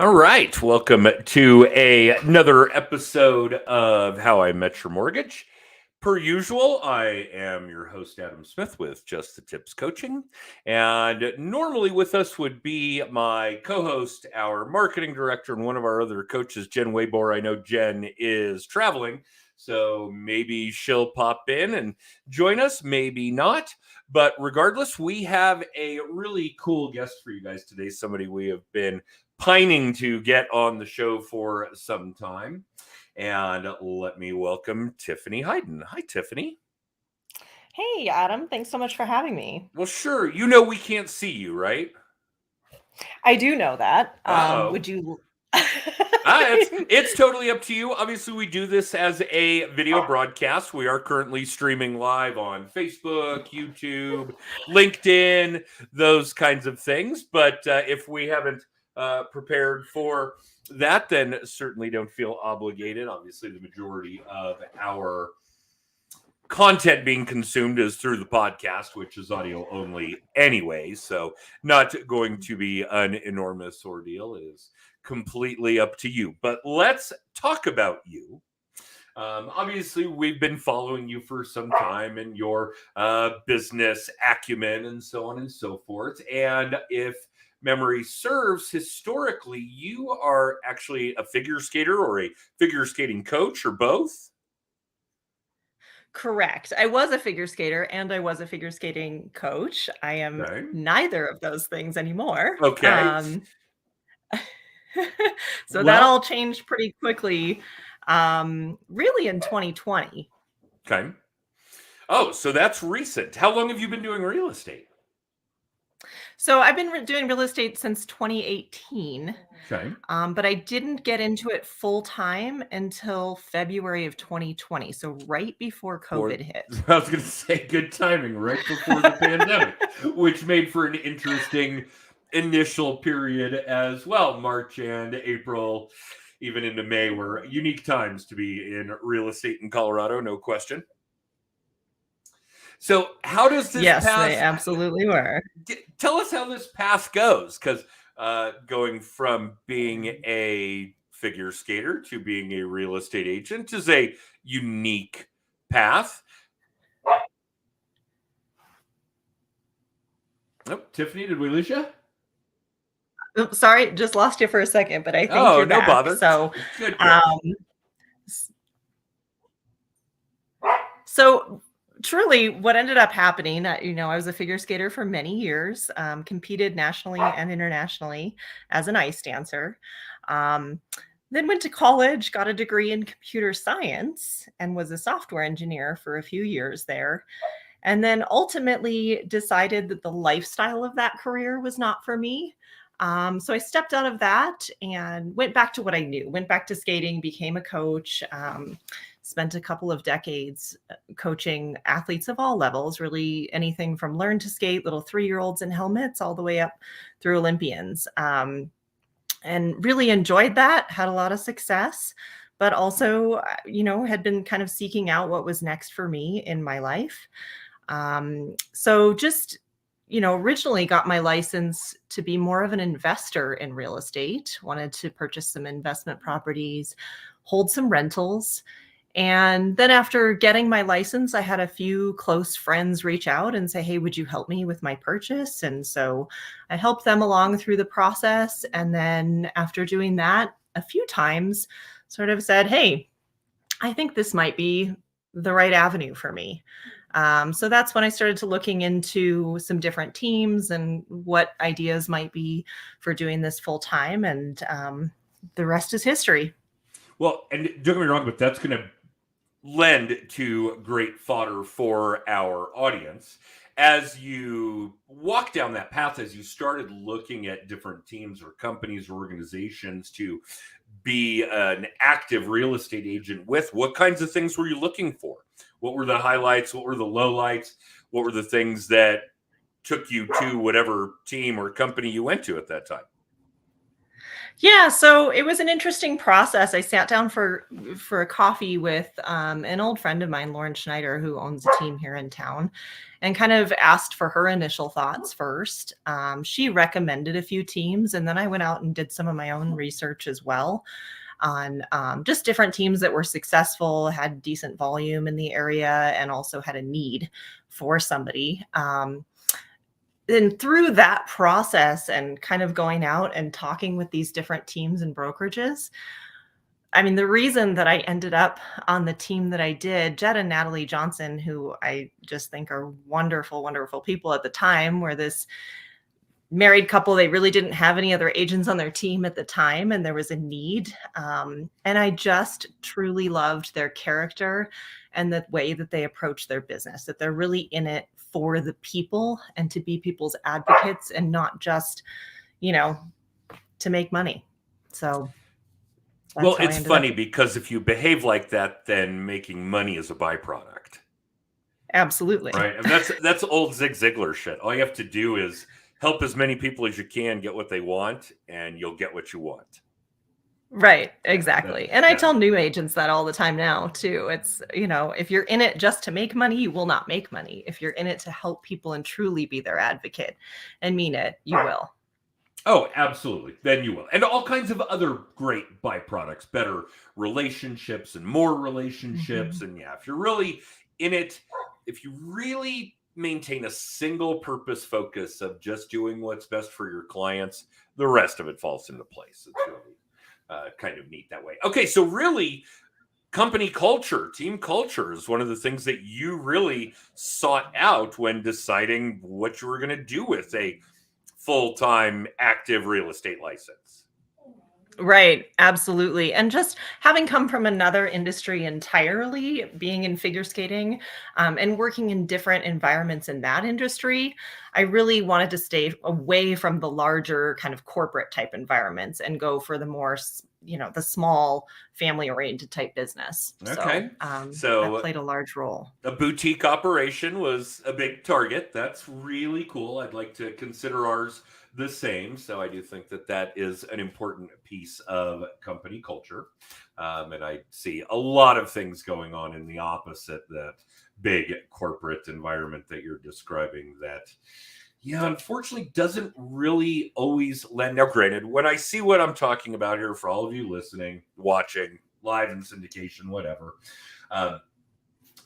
All right, welcome to another episode of How I Met Your Mortgage. Per usual, I am your host, Adam Smith, with Just the Tips Coaching. And normally with us would be my co-host, our marketing director, and one of our other coaches, Jen Waybor. I know Jen is traveling, so maybe she'll pop in and join us, maybe not. But regardless, we have a really cool guest for you guys today, somebody we have been pining to get on the show for some time. And let me welcome Tiffany Hyden. Hi, Tiffany. Hey, Adam. Thanks so much for having me. Well, sure. You know we can't see you, right? I do know that. Uh-oh. Would you? It's totally up to you. Obviously, we do this as a video broadcast. We are currently streaming live on Facebook, YouTube, LinkedIn, those kinds of things. But if we haven't prepared for that, then certainly don't feel obligated. Obviously, the majority of our content being consumed is through the podcast, which is audio only anyway. So not going to be an enormous ordeal. It is completely up to you. But let's talk about you. Obviously, we've been following you for some time and your business acumen and so on and so forth. And if memory serves, historically, you are actually a figure skater or a figure skating coach or both. Correct. I was a figure skater and I was a figure skating coach. I am Okay. neither of those things anymore. Okay. So that Well, all changed pretty quickly, really in 2020. okay. Oh, so that's recent. How long have you been doing real estate? So I've been doing real estate since 2018, Okay. but I didn't get into it full time until February of 2020. So right before Or COVID hit. I was going to say good timing right before the pandemic, which made for an interesting initial period as well. March and April, even into May, were unique times to be in real estate in Colorado, no question. So, how does this Yes, they path? absolutely were. Tell us how this path goes, because going from being a figure skater to being a real estate agent is a unique path. Oh, Tiffany, did we lose you? Oops, sorry, just lost you for a second, but I think Oh, you're no back. bother. So, Good. um, so truly, what ended up happening, I was a figure skater for many years, competed nationally and internationally as an ice dancer. Then went to college, got a degree in computer science, and was a software engineer for a few years there. And then ultimately decided that the lifestyle of that career was not for me. So I stepped out of that and went back to what I knew, went back to skating, became a coach, spent a couple of decades coaching athletes of all levels, really anything from learn to skate, little 3-year-olds in helmets, all the way up through Olympians. And really enjoyed that, had a lot of success, but also, had been kind of seeking out what was next for me in my life. So just, originally got my license to be more of an investor in real estate, wanted to purchase some investment properties, hold some rentals. And then after getting my license, I had a few close friends reach out and say, hey, would you help me with my purchase? And so I helped them along through the process. And then after doing that a few times, sort of said, hey, I think this might be the right avenue for me. So that's when I started to looking into some different teams and what ideas might be for doing this full time. And the rest is history. Well, and don't get me wrong, but that's going to lend to great fodder for our audience. As you walk down that path, as you started looking at different teams or companies or organizations to be an active real estate agent with, what kinds of things were you looking for? What were the highlights? What were the lowlights? What were the things that took you to whatever team or company you went to at that time? Yeah, so it was an interesting process. I sat down for a coffee with an old friend of mine, Lauren Schneider, who owns a team here in town, and kind of asked for her initial thoughts first. She recommended a few teams, and then I went out and did some of my own research as well on just different teams that were successful, had decent volume in the area, and also had a need for somebody. And through that process and kind of going out and talking with these different teams and brokerages, I mean, the reason that I ended up on the team that I did, Jed and Natalie Johnson, who I just think are wonderful, wonderful people at the time, were this married couple. They really didn't have any other agents on their team at the time, and there was a need. And I just truly loved their character and the way that they approach their business, that they're really in it for the people and to be people's advocates and not just, you know, to make money. So that's Well, how I it's ended up. funny because if you behave like that, then making money is a byproduct, Absolutely. right? And that's old Zig Ziglar shit. All you have to do is help as many people as you can get what they want, and you'll get what you want. Right, Yeah, exactly. And I yeah. tell new agents that all the time now too. It's, if you're in it just to make money, you will not make money. If you're in it to help people and truly be their advocate and mean it, you will. Oh, absolutely. Then you will. And all kinds of other great byproducts, better relationships and more relationships. Mhm. And yeah, if you're really in it, if you really maintain a single purpose focus of just doing what's best for your clients, the rest of it falls into place. It's really kind of neat that way. Okay, so really, company culture, team culture is one of the things that you really sought out when deciding what you were going to do with a full-time active real estate license. Right, absolutely. And just having come from another industry entirely, being in figure skating, and working in different environments in that industry, I really wanted to stay away from the larger kind of corporate type environments and go for the more, the small family oriented type business. So Okay. that So played a large role. a boutique operation was a big target. That's really cool. I'd like to consider ours the same. So I do think that that is an important piece of company culture. And I see a lot of things going on in the opposite, that big corporate environment that you're describing that, yeah, unfortunately doesn't really always lend. Now, granted, when I see what I'm talking about here, for all of you listening, watching, live in syndication, whatever, um,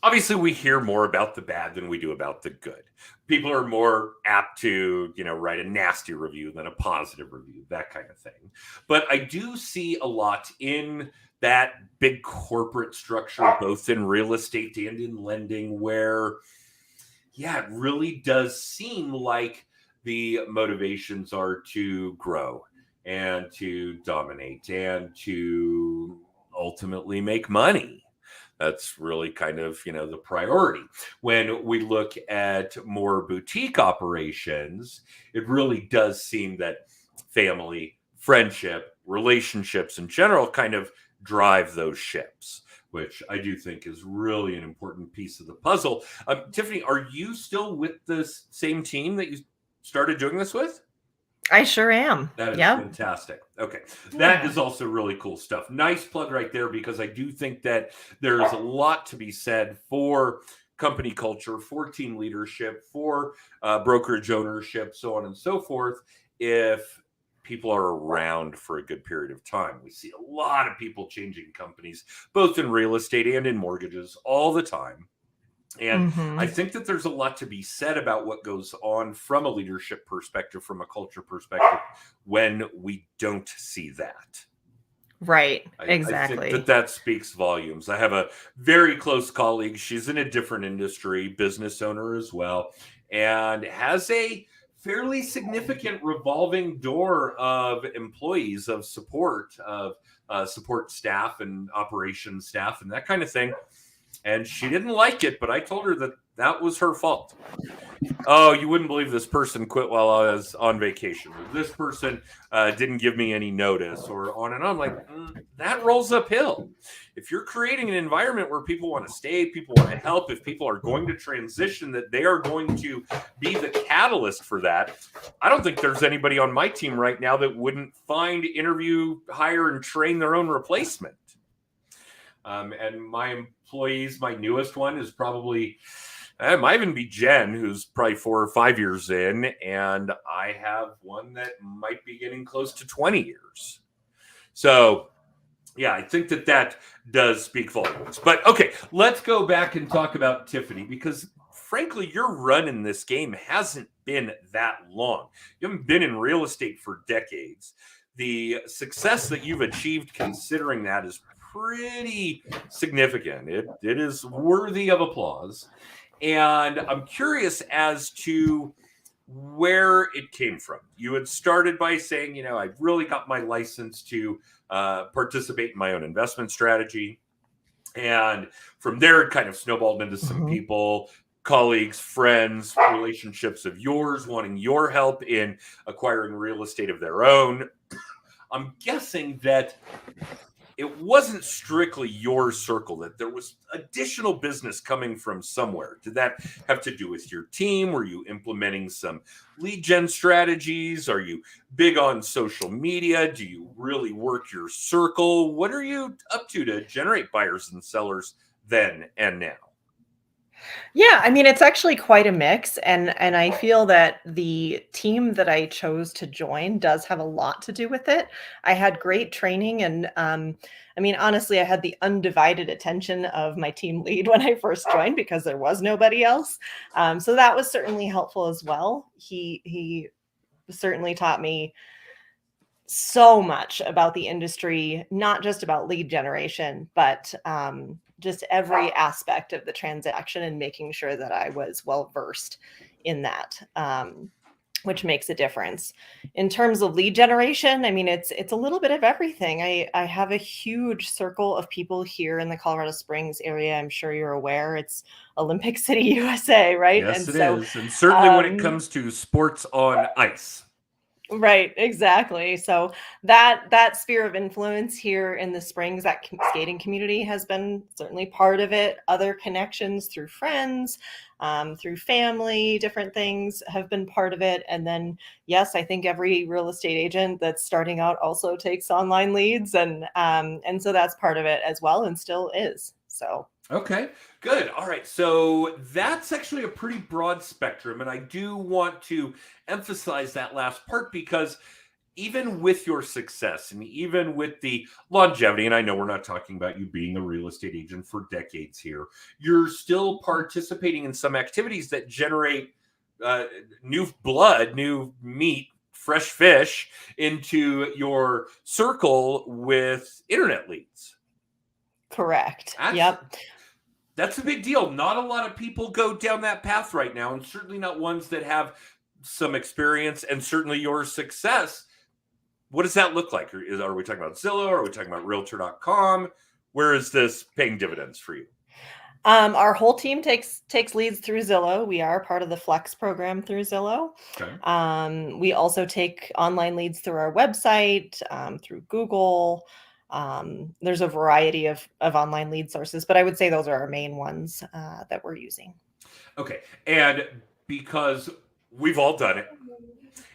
obviously we hear more about the bad than we do about the good. People are more apt to, write a nasty review than a positive review, that kind of thing. But I do see a lot in that big corporate structure, both in real estate and in lending, where, yeah, it really does seem like the motivations are to grow and to dominate and to ultimately make money. That's really kind of, the priority. When we look at more boutique operations, it really does seem that family, friendship, relationships in general kind of drive those ships, which I do think is really an important piece of the puzzle. Tiffany, are you still with the same team that you started doing this with? I sure am. That is Yep. fantastic. Okay. That Yeah. is also really cool stuff. Nice plug right there, because I do think that there's a lot to be said for company culture, for team leadership, for brokerage ownership, so on and so forth. If people are around for a good period of time, we see a lot of people changing companies, both in real estate and in mortgages, all the time. And I Hmm. think that there's a lot to be said about what goes on from a leadership perspective, from a culture perspective, when we don't see that. Right. I think that Exactly. that speaks volumes. I have a very close colleague. She's in a different industry, business owner as well, and has a fairly significant revolving door of employees, of support, of support staff and operations staff and that kind of thing. and she didn't like it, but I told her that that was her fault. Oh, you wouldn't believe this person quit while I was on vacation. Or this person didn't give me any notice, or on and on. Like, that rolls uphill. If you're creating an environment where people want to stay, people want to help, if people are going to transition, that they are going to be the catalyst for that. I don't think there's anybody on my team right now that wouldn't find, interview, hire, and train their own replacement. And my employees, my newest one is probably, it might even be Jen, who's probably 4 or 5 years in, and I have one that might be getting close to 20 years. So, yeah, I think that that does speak volumes. But okay, let's go back and talk about Tiffany, because frankly, your run in this game hasn't been that long. You haven't been in real estate for decades. The success that you've achieved, considering that, is pretty significant. It is worthy of applause. And I'm curious as to where it came from. You had started by saying, I really got my license to participate in my own investment strategy. And from there, it kind of snowballed into some people, colleagues, friends, relationships of yours wanting your help in acquiring real estate of their own. I'm guessing that it wasn't strictly your circle, that there was additional business coming from somewhere. Did that have to do with your team? Were you implementing some lead gen strategies? Are you big on social media? Do you really work your circle? What are you up to generate buyers and sellers then and now? Yeah, I mean, it's actually quite a mix, and I feel that the team that I chose to join does have a lot to do with it. I had great training, and I mean, honestly, I had the undivided attention of my team lead when I first joined because there was nobody else. So that was certainly helpful as well. He certainly taught me so much about the industry, not just about lead generation, but just every aspect of the transaction and making sure that I was well versed in that, which makes a difference. In terms of lead generation, I mean, it's a little bit of everything. I have a huge circle of people here in the Colorado Springs area. I'm sure you're aware it's Olympic City, USA, right? Yes, And it so, is. And certainly when it comes to sports on ice. right, exactly. So that sphere of influence here in the Springs, that skating community has been certainly part of it. Other connections through friends, through family, different things have been part of it. And then, yes, I think every real estate agent that's starting out also takes online leads, and so that's part of it as well, and still is. So. Okay, good. All right. So that's actually a pretty broad spectrum. And I do want to emphasize that last part, because even with your success and even with the longevity, and I know we're not talking about you being a real estate agent for decades here, you're still participating in some activities that generate new blood, new meat, fresh fish into your circle with internet leads. Correct. That's, Yep. That's a big deal. Not a lot of people go down that path right now, and certainly not ones that have some experience, and certainly your success. What does that look like? Are we talking about Zillow? Are we talking about Realtor.com? Where is this paying dividends for you? Our whole team takes leads through Zillow. We are part of the Flex program through Zillow. Okay. We also take online leads through our website, through Google. There's a variety of online lead sources, but I would say those are our main ones that we're using. Okay. And because we've all done it,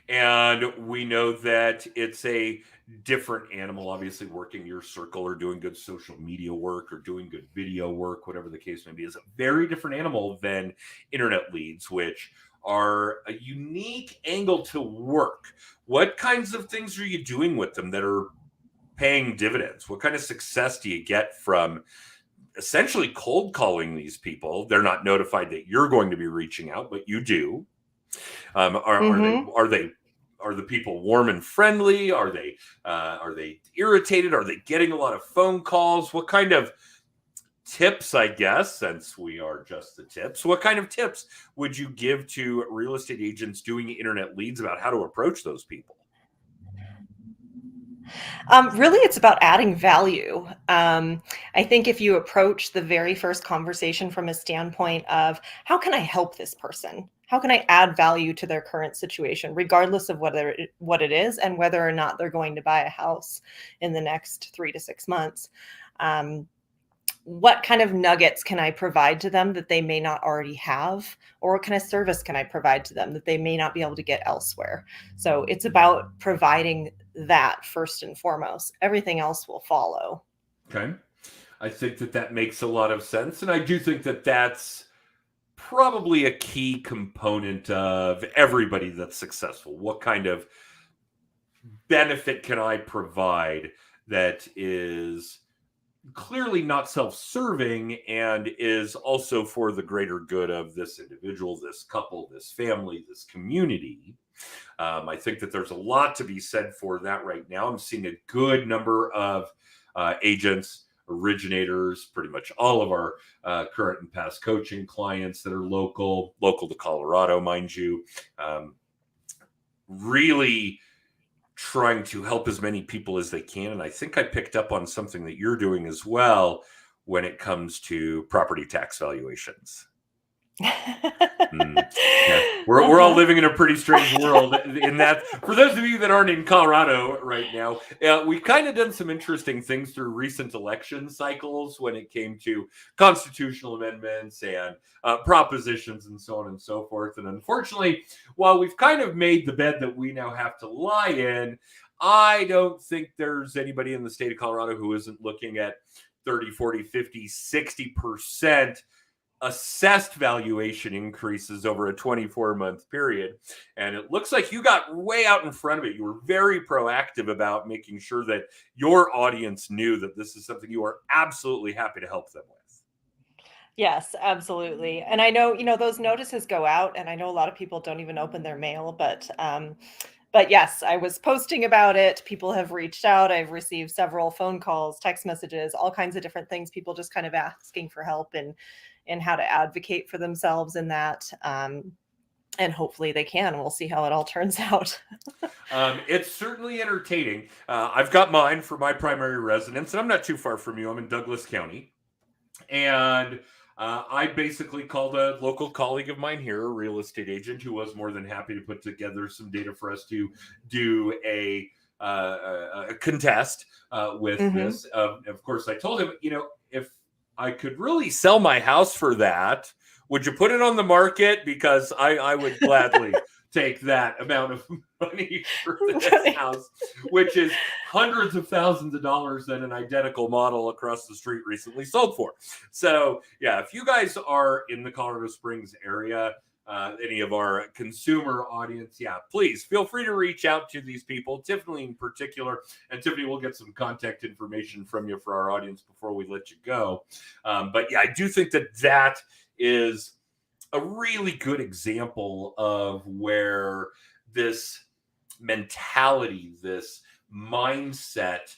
and we know that it's a different animal, obviously, working your circle or doing good social media work or doing good video work, whatever the case may be, is a very different animal than internet leads, which are a unique angle to work. What kinds of things are you doing with them that are paying dividends? What kind of success do you get from essentially cold calling these people? They're not notified that you're going to be reaching out, but you do. Are the people warm and friendly? Are they irritated? Are they getting a lot of phone calls? What kind of tips, I guess, since we are just the tips, what kind of tips would you give to real estate agents doing internet leads about how to approach those people? Really, it's about adding value. I think if you approach the very first conversation from a standpoint of how can I help this person? How can I add value to their current situation, regardless of what it is and whether or not they're going to buy a house in the next 3 to 6 months? Um, what kind of nuggets can I provide to them that they may not already have? Or what kind of service can I provide to them that they may not be able to get elsewhere? So it's about providing that first and foremost. Everything else will follow. Okay. I think that makes a lot of sense. And I do think that that's probably a key component of everybody that's successful. What kind of benefit can I provide that is clearly not self-serving and is also for the greater good of this individual, this couple, this family, this community? I think that there's a lot to be said for that right now. I'm seeing a good number of agents, originators, pretty much all of our current and past coaching clients that are local to Colorado, mind you, really trying to help as many people as they can. And I think I picked up on something that you're doing as well when it comes to property tax valuations. Yeah, we're all Uh-huh. living in a pretty strange world. In that, for those of you that aren't in Colorado right now, we've kind of done some interesting things through recent election cycles when it came to constitutional amendments and propositions and so on and so forth. And unfortunately, while we've kind of made the bed that we now have to lie in, I don't think there's anybody in the state of Colorado who isn't looking at 30, 40, 50, 60% assessed valuation increases over a 24-month period. And it looks like you got way out in front of it. You were very proactive about making sure that your audience knew that this is something you are absolutely happy to help them with. Yes, absolutely. And I know, those notices go out, and I know a lot of people don't even open their mail, but yes, I was posting about it. People have reached out. I've received several phone calls, text messages, all kinds of different things. People just kind of asking for help and how to advocate for themselves in that. And hopefully they can. We'll see how it all turns out. It's certainly entertaining. I've got mine for my primary residence, and I'm not too far from you. I'm in Douglas County. And I basically called a local colleague of mine here, a real estate agent, who was more than happy to put together some data for us to do a contest with Hmm. this. Of course, I told him, if I could really sell my house for that, would you put it on the market? Because I would gladly take that amount of money for this Right. house, which is hundreds of thousands of dollars that an identical model across the street recently sold for. So, yeah, if you guys are in the Colorado Springs area, any of our consumer audience, yeah, please feel free to reach out to these people, Tiffany in particular. And Tiffany, we'll get some contact information from you for our audience before we let you go. But yeah, I do think that is a really good example of where this mentality, this mindset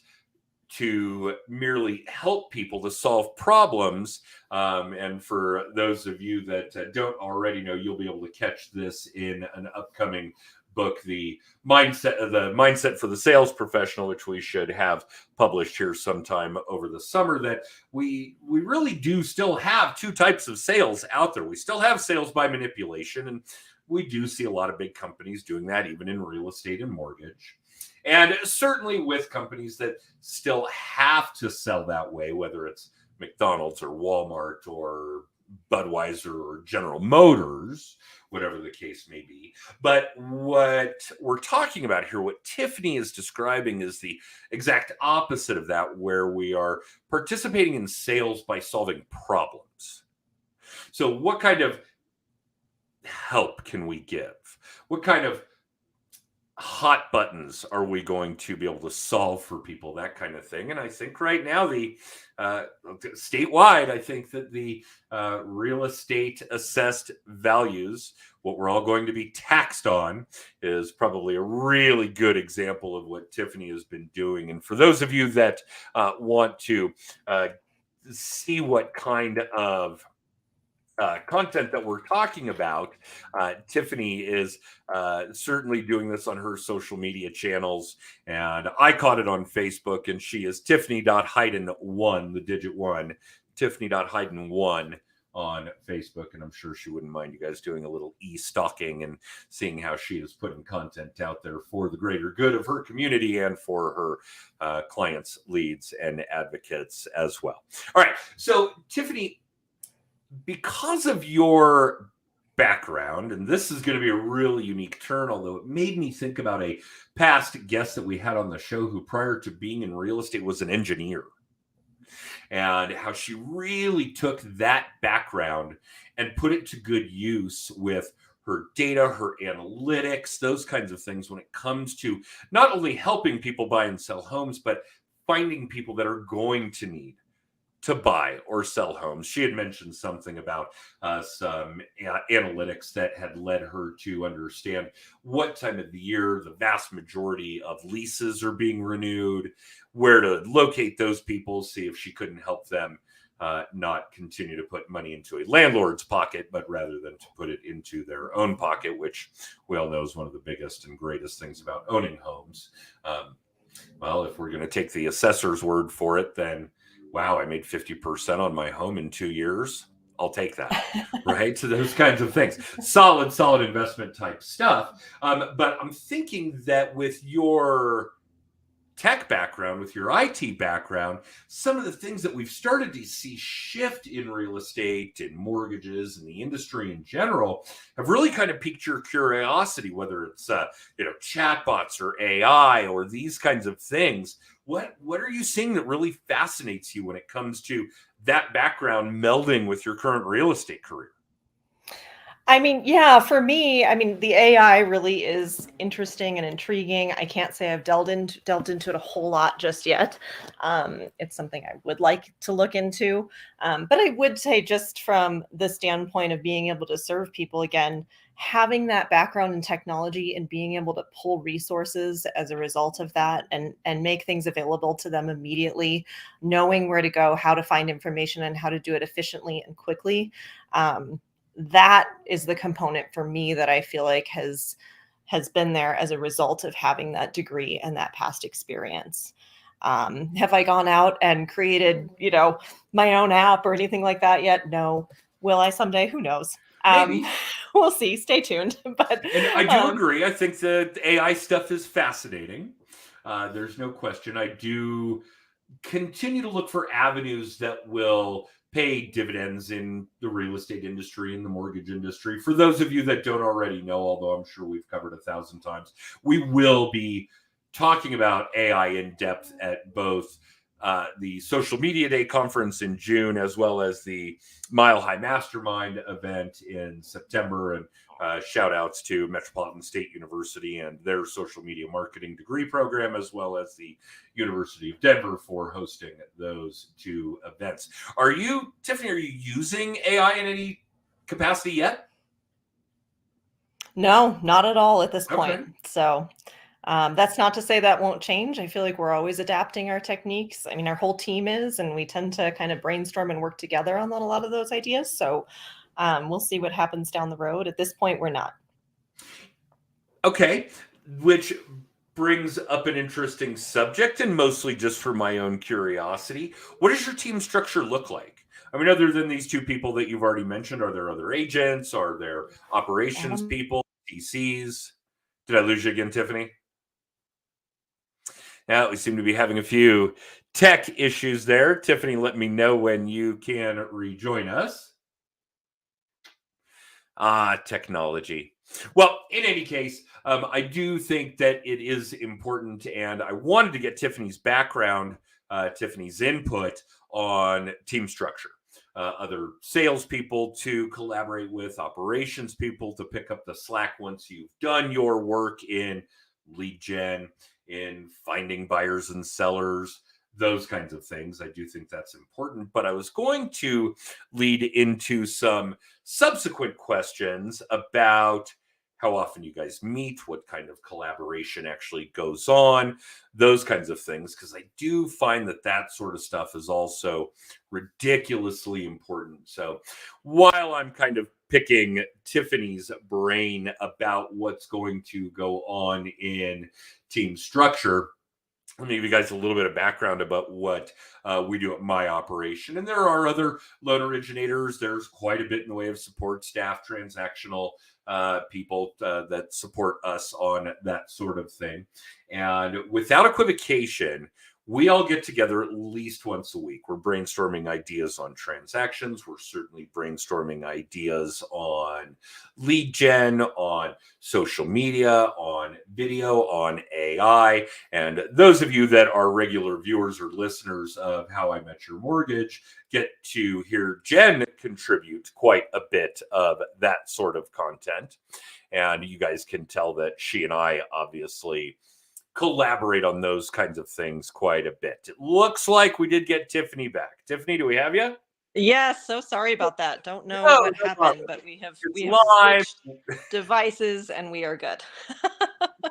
to merely help people to solve problems. And for those of you that don't already know, you'll be able to catch this in an upcoming book, the mindset for the sales professional, which we should have published here sometime over the summer. That we really do still have two types of sales out there. We still have sales by manipulation, and we do see a lot of big companies doing that, even in real estate and mortgage. And certainly with companies that still have to sell that way, whether it's McDonald's or Walmart or Budweiser or General Motors, whatever the case may be. But what we're talking about here, what Tiffany is describing, is the exact opposite of that, where we are participating in sales by solving problems. So, what kind of help can we give? What kind of hot buttons are we going to be able to solve for people, that kind of thing? And I think right now, the statewide, I think that the real estate assessed values, what we're all going to be taxed on, is probably a really good example of what Tiffany has been doing. And for those of you that want to see what kind of content that we're talking about, Tiffany is certainly doing this on her social media channels. And I caught it on Facebook, and she is Tiffany.Hyden1, the digit one, Tiffany.Hyden1 on Facebook. And I'm sure she wouldn't mind you guys doing a little e-stalking and seeing how she is putting content out there for the greater good of her community and for her clients, leads, and advocates as well. All right. So, Tiffany, because of your background, and this is going to be a really unique turn, although it made me think about a past guest that we had on the show who, prior to being in real estate, was an engineer, and how she really took that background and put it to good use with her data, her analytics, those kinds of things when it comes to not only helping people buy and sell homes, but finding people that are going to need to buy or sell homes. She had mentioned something about some analytics that had led her to understand what time of the year the vast majority of leases are being renewed, where to locate those people, see if she couldn't help them not continue to put money into a landlord's pocket, but rather than to put it into their own pocket, which we all know is one of the biggest and greatest things about owning homes. Well, if we're going to take the assessor's word for it, then wow, I made 50% on my home in 2 years. I'll take that, right? So those kinds of things. Solid investment type stuff. But I'm thinking that with your tech background, with your IT background, some of the things that we've started to see shift in real estate and mortgages and the industry in general have really kind of piqued your curiosity, whether it's chatbots or AI or these kinds of things. What are you seeing that really fascinates you when it comes to that background melding with your current real estate career? I mean, yeah, for me, I mean, the AI really is interesting and intriguing. I can't say I've delved into it a whole lot just yet. It's something I would like to look into. But I would say, just from the standpoint of being able to serve people again, having that background in technology and being able to pull resources as a result of that, and make things available to them immediately, knowing where to go, how to find information, and how to do it efficiently and quickly. That is the component for me that I feel like has been there as a result of having that degree and that past experience. Have I gone out and created, my own app or anything like that yet? No. Will I someday? Who knows? Maybe. We'll see. Stay tuned. But And I do agree. I think the AI stuff is fascinating. There's no question. I do continue to look for avenues that will pay dividends in the real estate industry and the mortgage industry. For those of you that don't already know, although I'm sure we've covered 1,000 times, we will be talking about AI in depth at both the Social Media Day conference in June, as well as the Mile High Mastermind event in September. And shout outs to Metropolitan State University and their social media marketing degree program, as well as the University of Denver for hosting those two events. Tiffany, are you using AI in any capacity yet? no, not at all at this Okay. point. So that's not to say that won't change. I feel like we're always adapting our techniques. I mean, our whole team is, and we tend to kind of brainstorm and work together on a lot of those ideas. So we'll see what happens down the road. At this point, we're not. Okay. Which brings up an interesting subject, and mostly just for my own curiosity. What does your team structure look like? I mean, other than these two people that you've already mentioned, are there other agents? Are there operations people, DCs? Did I lose you again, Tiffany? Now we seem to be having a few tech issues there. Tiffany, let me know when you can rejoin us. Technology. Well, in any case, I do think that it is important, and I wanted to get Tiffany's background, Tiffany's input on team structure. Other salespeople to collaborate with, operations people to pick up the slack once you've done your work in lead gen, in finding buyers and sellers, those kinds of things. I do think that's important. But I was going to lead into some subsequent questions about how often you guys meet, what kind of collaboration actually goes on, those kinds of things. Because I do find that that sort of stuff is also ridiculously important. So while I'm kind of picking Tiffany's brain about what's going to go on in team structure, let me give you guys a little bit of background about what we do at my operation. And there are other loan originators. There's quite a bit in the way of support staff, transactional people that support us on that sort of thing. And without equivocation, we all get together at least once a week. We're brainstorming ideas on transactions. We're certainly brainstorming ideas on lead gen, on social media, on video, on AI. And those of you that are regular viewers or listeners of How I Met Your Mortgage get to hear Jen contribute quite a bit of that sort of content. And you guys can tell that she and I obviously collaborate on those kinds of things quite a bit. It looks like we did get Tiffany back. Tiffany, do we have you? Yes, so sorry about that. Don't know No, what no problem. happened, but we It's have live. switched devices and we are good.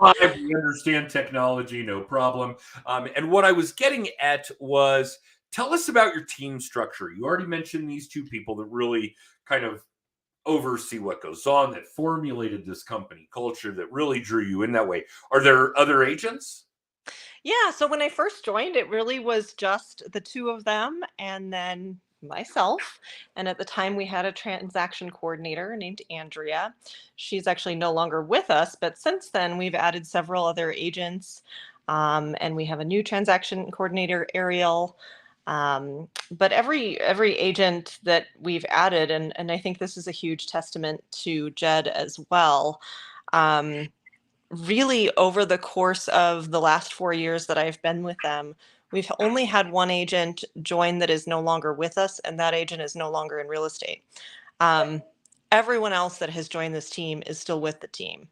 Live. We understand technology, no problem. And what I was getting at was, tell us about your team structure. You already mentioned these two people that really kind of oversee what goes on, that formulated this company culture, that really drew you in that way. Are there other agents? Yeah, so when I first joined, it really was just the two of them and then myself. And at the time, we had a transaction coordinator named Andrea. She's actually no longer with us, but since then, we've added several other agents. And we have a new transaction coordinator, Ariel. But every agent that we've added, and I think this is a huge testament to Jed as well. Um, Really, over the course of the last 4 years that I've been with them, we've only had one agent join that is no longer with us, and that agent is no longer in real estate. Um, Everyone else that has joined this team is still with the team.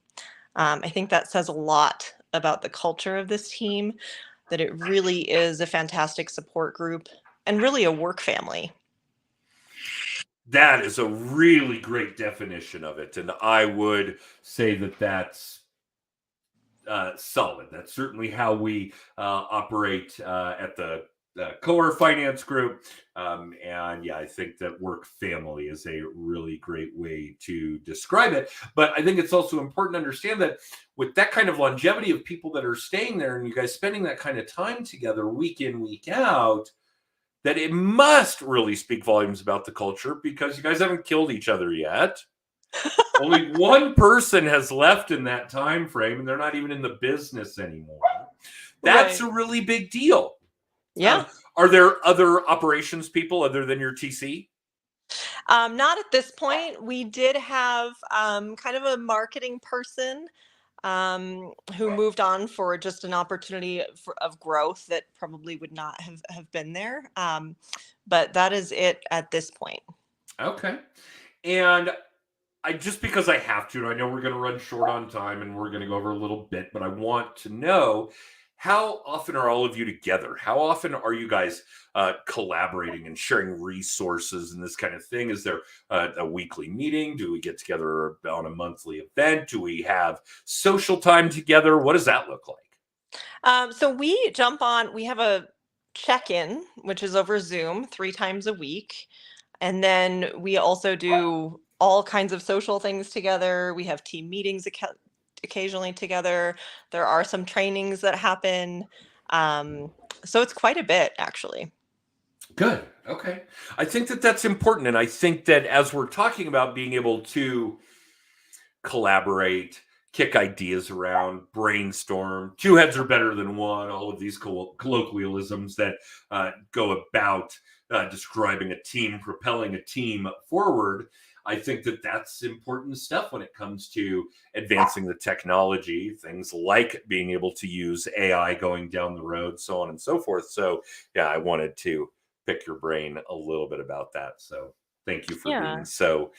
I think that says a lot about the culture of this team, that it really is a fantastic support group and really a work family. That is a really great definition of it. And I would say that that's solid. That's certainly how we operate at the Core Finance Group. And yeah, I think that work family is a really great way to describe it. But I think it's also important to understand that with that kind of longevity of people that are staying there and you guys spending that kind of time together week in, week out, that it must really speak volumes about the culture because you guys haven't killed each other yet. Only one person has left in that time frame, and they're not even in the business anymore. That's Right. a really big deal. Yeah. Are there other operations people other than your TC? Not at this point. We did have kind of a marketing person who moved on for just an opportunity of growth that probably would not have been there. But that is it at this point. Okay. And I just because I have to, I know we're going to run short on time and we're going to go over a little bit, but I want to know how often are all of you together? How often are you guys collaborating and sharing resources and this kind of thing? Is there a weekly meeting? Do we get together on a monthly event? Do we have social time together? What does that look like? So we have a check-in, which is over Zoom 3 times a week. And then we also do all kinds of social things together. We have team meetings occasionally together. There are some trainings that happen. Um, so it's quite a bit, actually. Good. Okay. I think that that's important. And I think that as we're talking about being able to collaborate, kick ideas around, brainstorm. Two heads are better than one. All of these colloquialisms that go about describing a team, propelling a team forward. I think that that's important stuff when it comes to advancing the technology, things like being able to use AI going down the road, so on and so forth. So, yeah, I wanted to pick your brain a little bit about that. So, thank you for being Yeah. so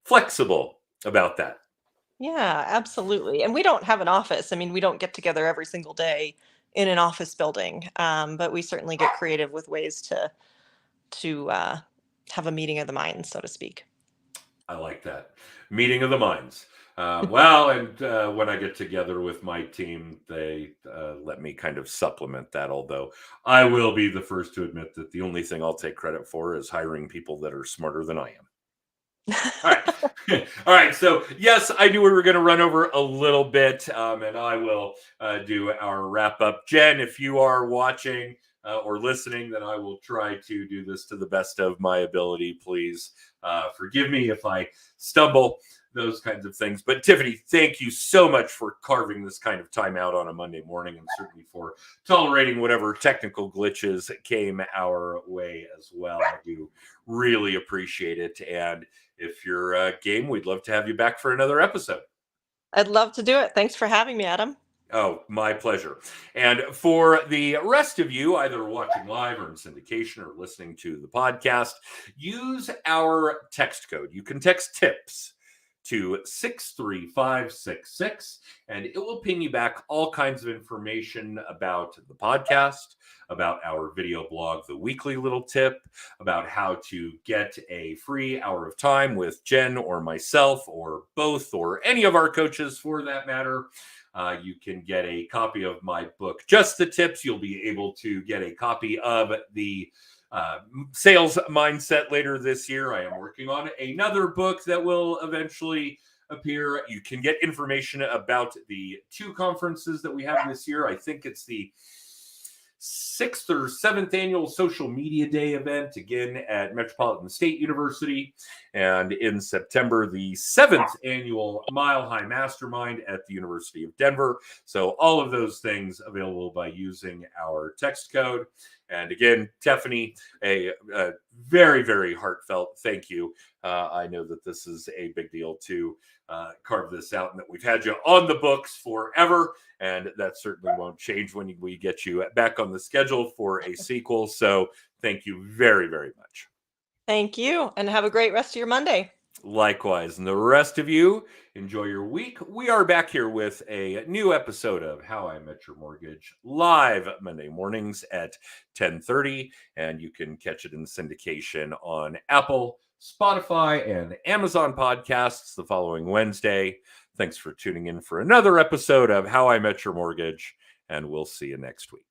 flexible about that. Yeah, absolutely. And we don't have an office. I mean, we don't get together every single day in an office building, but we certainly get creative with ways to have a meeting of the minds, so to speak. I like that. Meeting of the minds. Well, and when I get together with my team, they let me kind of supplement that. Although I will be the first to admit that the only thing I'll take credit for is hiring people that are smarter than I am. All right. All right. So, yes, I knew we were going to run over a little bit, and I will do our wrap up. Jen, if you are watching or listening, then I will try to do this to the best of my ability. Please forgive me if I stumble, those kinds of things. But Tiffany, thank you so much for carving this kind of time out on a Monday morning, and certainly for tolerating whatever technical glitches came our way as well. I do really appreciate it. And if you're game, we'd love to have you back for another episode. I'd love to do it. Thanks for having me, Adam. Oh, my pleasure. And for the rest of you, either watching live or in syndication or listening to the podcast, use our text code. You can text TIPS to 63566, and it will ping you back all kinds of information about the podcast, about our video blog, The Weekly Little Tip, about how to get a free hour of time with Jen or myself or both or any of our coaches for that matter. You can get a copy of my book, Just the Tips. You'll be able to get a copy of the sales mindset later this year. I am working on another book that will eventually appear. You can get information about the 2 conferences that we have this year. I think it's the 6th or 7th annual Social Media Day event, again at Metropolitan State University, and in September, the 7th annual Mile High Mastermind at the University of Denver. So all of those things available by using our text code. And again, Tiffany, a very, very heartfelt thank you. I know that this is a big deal to carve this out, and that we've had you on the books forever, and that certainly won't change when we get you back on the schedule for a sequel. So thank you very, very much. Thank you, and have a great rest of your Monday. Likewise. And the rest of you, enjoy your week. We are back here with a new episode of How I Met Your Mortgage, live Monday mornings at 10:30. And you can catch it in syndication on Apple, Spotify, and Amazon podcasts the following Wednesday. Thanks for tuning in for another episode of How I Met Your Mortgage, and we'll see you next week.